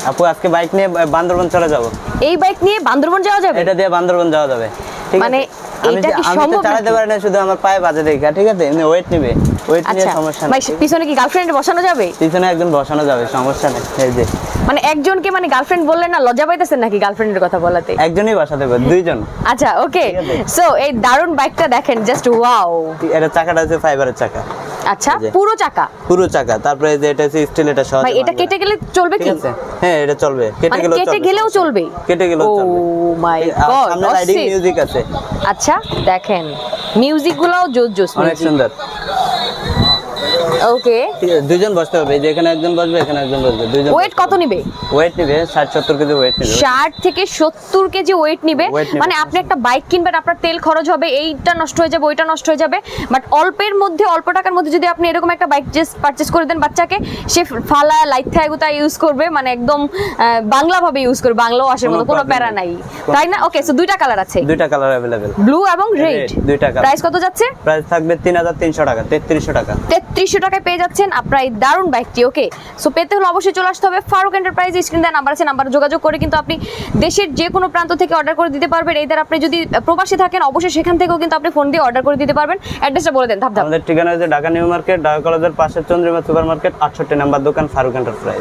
আপু আজকে বাইক নিয়ে বান্দরবান চলে যাব। এই বাইক নিয়ে বান্দরবান যাওয়া যাবে? এটা দিয়ে বান্দরবান যাওয়া যাবে, ঠিক মানে আছে? এটা কি আমি তো সম্ভব চালাতে নাকি? পারি না, শুধু আমার পায়ে বাজে দেখা, ঠিক আছে? এমনি ওয়েট নিবে, ওয়েট নিয়ে আচ্ছা সমস্যা ভাই, নেই। পিছনে কি গার্লফ্রেন্ড বসানো যাবে? পিছনে একজন বসানো যাবে, সমস্যা নেই। এই যে মানে একজনকে মানে গার্লফ্রেন্ড বললেন না, লজ্জা পাইতেছেন নাকি গার্লফ্রেন্ডের কথা বলাতে? একজনই বসাতে পারে, দুইজন। আচ্ছা ওকে, ঠিক আছে। সো এই দারুন বাইকটা দেখেন, জাস্ট ওয়াও। এটা চাকাটা হচ্ছে ফাইবারের চাকা, আচ্ছা এই যে। পুরো চাকা? পুরো চাকা। তারপরে যে এটা হচ্ছে স্টিল, এটা সহজে ভাই এটা ভাঙবে কেটে না। গেলে চলবে ঠিক কি? আছে, হ্যাঁ এটা চলবে, কেটে মানে গেলেও কেটে চলবে, গেলেও সমস্যা চলবে? নেই। কেটে গেলেও ও চলবে। মাই আর গড, সামনে রাইডিং মিউজিক আছে, আচ্ছা দেখেন মিউজিক গুলাও জোস জোস অনেক মিউজিক। সুন্দর। ওকে, ঠিক আছে, দুইজন বসতে হবে, এই যে এখানে একজন বসবে, এখানে একজন বসবে, দুইজন। ওয়েট কত নিবে? ওয়েট নিবে 60-70 কেজি ওয়েট নিবে। 60 থেকে 70 কেজি ওয়েট নিবে। Weight নিবে। মানে আপনি একটা বাইক কিনবেন, আপনার তেল খরচ হবে, এইটা নষ্ট হয়ে যাবে, ওইটা নষ্ট হয়ে যাবে, বাট অল্পের মধ্যে, অল্প টাকার মধ্যে যদি আপনি এরকম একটা বাইক পারচেজ করে দেন বাচ্চাকে, সে ফালা লাইথা এগুতা ইউজ করবে, মানে একদম বাংলা ভাবে ইউজ করবে, বাংলা ওয়াশের মতো, কোনো problem প্যারা নেই। নাই, তাই না? ওকে, সো দুইটা কালার আছে, দুইটা কালার अवेलेबल, ব্লু এবং রেড। Red, দুইটা colour। প্রাইস কত যাচ্ছে? প্রাইস থাকবে 3300 টাকা, 3300 টাকা। 3300 টাকায় পেয়ে যাচ্ছেন আপনার এই দারুণ বাইকটি। ওকে, সো পেতে হলে অবশ্যই চলে আসতে হবে ফারুক এন্টারপ্রাইজ। স্ক্রিন দেওয়া নাম্বার আছে, নাম্বারে যোগাযোগ করে কিন্তু আপনি দেশের যে কোনো প্রান্ত থেকে অর্ডার করে দিতে পারবেন। এইবার আপনি যদি প্রবাসী থাকেন, অবশ্যই সেখান থেকেও কিন্তু আপনি ফোন দিয়ে অর্ডার করে দিতে পারবেন। অ্যাড্রেসটা বলে দেন ধাপ ধাপ। আমাদের ঠিকানা হচ্ছে ঢাকা নিউ মার্কেট, ঢাকা কলেজের পাশে চন্দ্রিমা সুপার মার্কেট, 68 নাম্বার দোকান, ফারুক এন্টারপ্রাইজ।